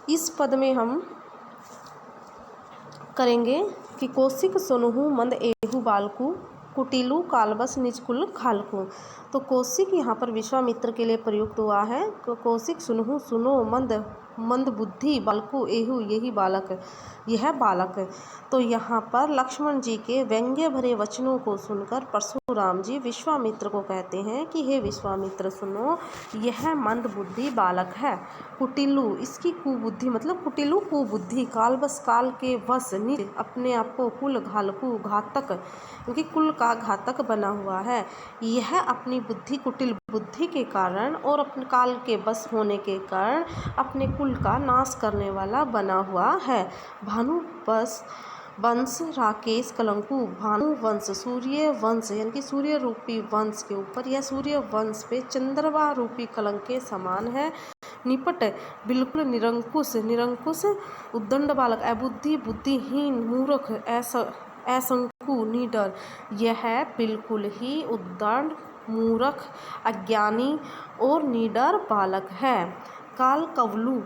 इस पद में हम करेंगे कि कौशिक सुनहु मंद एहु बालकु कुटिलु कालबस निज कुल खालकु। तो कौशिक यहाँ पर विश्वामित्र के लिए प्रयुक्त हुआ है। कौशिक सुनहु सुनो मंद मंद बुद्धि बालकु एहु यही बालक यह बालक। तो यहाँ पर लक्ष्मण जी के व्यंग्य भरे वचनों को सुनकर परशुराम जी विश्वामित्र को कहते हैं कि हे विश्वामित्र सुनो, यह मंद बुद्धि बालक है। कुटिलु इसकी कुबुद्धि मतलब कुटिलु कुबुद्धि, कालबस काल के वश, निज अपने आप को, कुल घालकु घातक क्योंकि कुल का घातक बना हुआ है। यह अपनी बुद्धि कुटिल बुद्धि के कारण और अपने काल के बस होने के कारण अपने कुल का नाश करने वाला बना हुआ है। भानु बस वंश राकेश कलंकु, भानु वंश सूर्य वंश यानी कि सूर्य रूपी वंश के ऊपर या सूर्य वंश पे चंद्रमा रूपी कलंक के समान है। निपट बिल्कुल निरंकुश निरंकुश, उद्दंड बालक अबुद्धि बुद्धिहीन मूर्ख असंकु निडर, यह बिल्कुल ही उद्दंड मूर्ख अज्ञानी और निडर बालक है। काल कवलु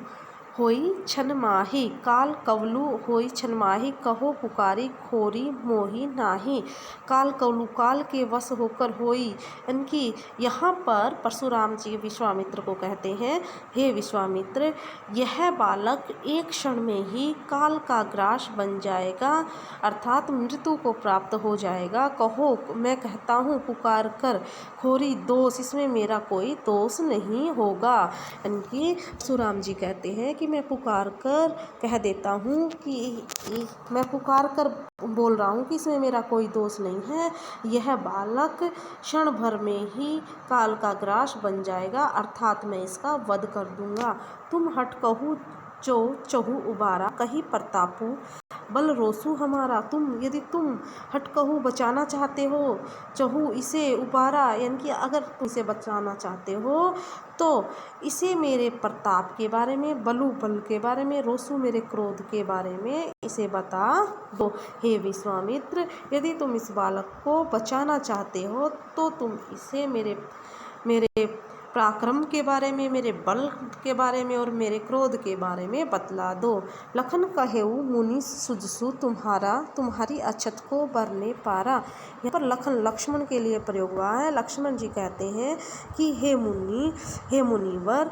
होई छन माही, काल कवलु होई छन माही, कहो पुकारी खोरी मोही नाही। काल कवलु काल के वश होकर होई यानी कि यहाँ पर परशुराम जी विश्वामित्र को कहते हैं, हे विश्वामित्र यह बालक एक क्षण में ही काल का ग्रास बन जाएगा अर्थात मृत्यु को प्राप्त हो जाएगा। कहो मैं कहता हूँ पुकार कर खोरी दोष, इसमें मेरा कोई दोष नहीं होगा। यानी कि परशुराम जी कहते हैं कि मैं पुकार कर कह देता हूँ कि मैं पुकार कर बोल रहा हूँ कि इसमें मेरा कोई दोष नहीं है। यह बालक क्षण भर में ही काल का ग्रास बन जाएगा अर्थात मैं इसका वध कर दूंगा। तुम हट कहू जो चहु उबारा, कही प्रतापु बल रोसु हमारा। यदि तुम हट कहू बचाना चाहते हो, चहु इसे उबारा यानी कि अगर तुम इसे बचाना चाहते हो तो इसे मेरे प्रताप के बारे में, बलु बल के बारे में, रोसु मेरे क्रोध के बारे में इसे बता दो। हे विश्वामित्र यदि तुम इस बालक को बचाना चाहते हो तो तुम इसे मेरे पराक्रम के बारे में, मेरे बल के बारे में और मेरे क्रोध के बारे में बतला दो। लखन कहेऊ मुनि सुजसु तुम्हारी अक्षत को बरने पारा। यहाँ पर लखन लक्ष्मण के लिए प्रयोग हुआ है। लक्ष्मण जी कहते हैं कि हे मुनिवर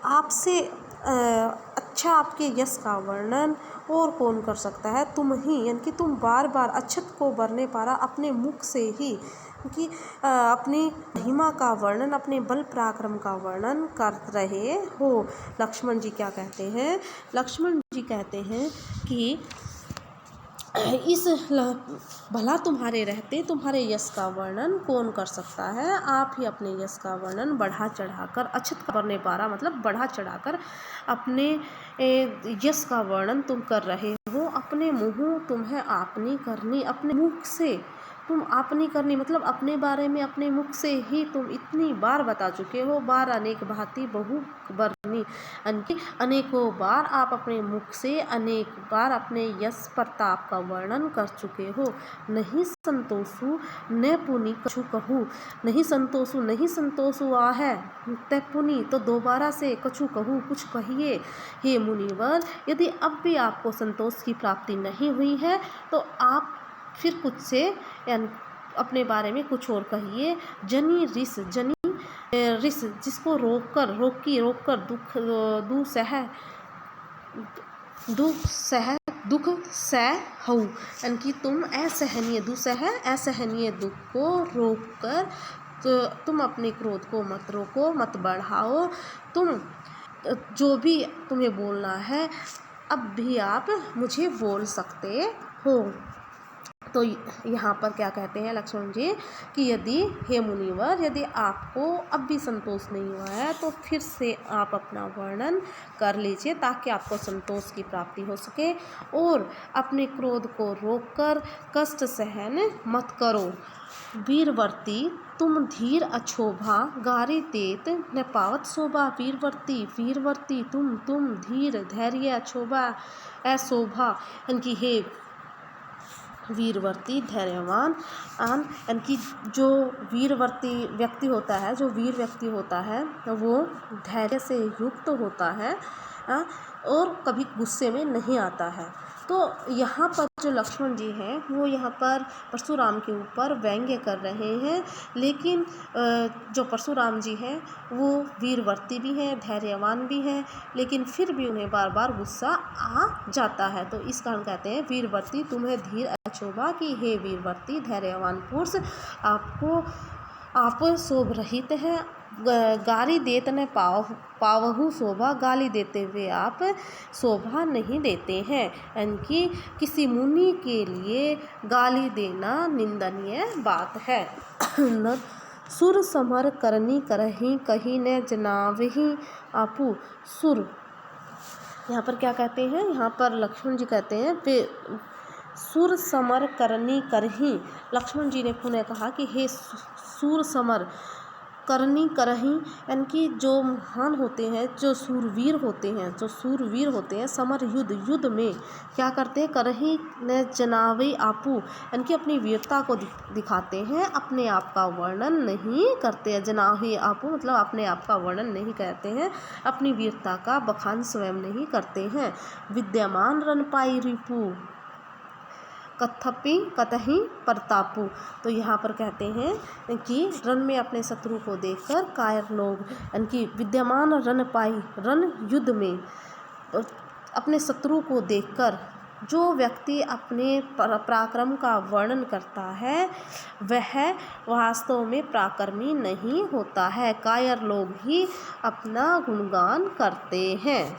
आपसे अच्छा आपके यश का वर्णन और कौन कर सकता है, तुम ही, यानी कि तुम बार बार अक्षत को बरने पारा अपने मुख से ही कि अपनी महिमा का वर्णन, अपने बल पराक्रम का वर्णन कर रहे हो। लक्ष्मण जी क्या कहते हैं? लक्ष्मण जी कहते हैं कि इस भला तुम्हारे रहते तुम्हारे यश का वर्णन कौन कर सकता है। आप ही अपने यश का वर्णन बढ़ा चढ़ाकर, अक्षत करने पारा मतलब बढ़ा चढ़ाकर अपने यश का वर्णन तुम कर रहे हो। अपने मुँह तुम्हें आपनी करनी, अपने मुख से तुम आपनी करनी मतलब अपने बारे में अपने मुख से ही तुम इतनी बार बता चुके हो। बार अनेक भांति बहु बरनी, अनेकों बार आप अपने मुख से अनेक बार अपने यश प्रताप का वर्णन कर चुके हो। नहीं संतोषु न पुनि कछु कहू, नहीं संतोषु आ है ते पुनि तो दोबारा से कछु कहू कुछ कहिए। हे मुनिवर यदि अब भी आपको संतोष की प्राप्ति नहीं हुई है तो आप फिर कुछ से अपने बारे में कुछ और कहिए। जनी रिस जिसको रोककर दुख सहऊ यानी कि तुम असहनीय दुख को रोककर तो तुम अपने क्रोध को मत रोको, मत बढ़ाओ। तुम जो भी तुम्हें बोलना है अब भी आप मुझे बोल सकते हो। तो यहाँ पर क्या कहते हैं लक्ष्मण जी कि यदि हे मुनिवर यदि आपको अब भी संतोष नहीं हुआ है तो फिर से आप अपना वर्णन कर लीजिए ताकि आपको संतोष की प्राप्ति हो सके और अपने क्रोध को रोककर कष्ट सहन मत करो। वीरवर्ती तुम धीर अछोभा, गारी देत न पावत शोभा। वीरवर्ती तुम धीर धैर्य अछोभा अशोभा यानी कि हे वीरवर्ती धैर्यवान यानी कि जो वीरवर्ती व्यक्ति होता है, जो वीर व्यक्ति होता है वो धैर्य से युक्त होता है और कभी गुस्से में नहीं आता है। तो यहाँ पर जो लक्ष्मण जी हैं वो यहाँ पर परशुराम के ऊपर व्यंग्य कर रहे हैं, लेकिन जो परशुराम जी हैं वो वीरवर्ती भी हैं, धैर्यवान भी हैं, लेकिन फिर भी उन्हें बार बार गुस्सा आ जाता है। तो इस कारण कहते हैं वीरवर्ती तुम्हें धीर अशोभा कि हे वीरवर्ती धैर्यवान पुरुष आप शोभ रहित हैं, गाली देत न पावहु शोभा, गाली देते हुए आप शोभा नहीं देते हैं। यानी कि किसी मुनि के लिए गाली देना निंदनीय बात है। सुर समर करनी करही कही न जनावही आपू सुर। यहाँ पर क्या कहते हैं, यहाँ पर लक्ष्मण जी कहते हैं सुर समर करनी करही। लक्ष्मण जी ने पुनः कहा कि हे सूर समर करनी करही, यानी कि जो महान होते हैं, जो सूरवीर होते हैं समर युद्ध में क्या करते हैं, करही न जनावे आपू, यानी कि अपनी वीरता को दिखाते हैं, अपने आप का वर्णन नहीं करते हैं। जनावे आपू मतलब अपने आप का वर्णन नहीं करते हैं, अपनी वीरता का बखान स्वयं नहीं करते हैं। विद्यमान रन पाई रिपू कतही प्रतापू। तो यहाँ पर कहते हैं कि रण में अपने शत्रु को देखकर कायर लोग, यानी कि विद्यमान रन पाई, रण युद्ध में अपने शत्रु को देखकर जो व्यक्ति अपने पराक्रम का वर्णन करता है वह वास्तव में पराक्रमी नहीं होता है, कायर लोग ही अपना गुणगान करते हैं।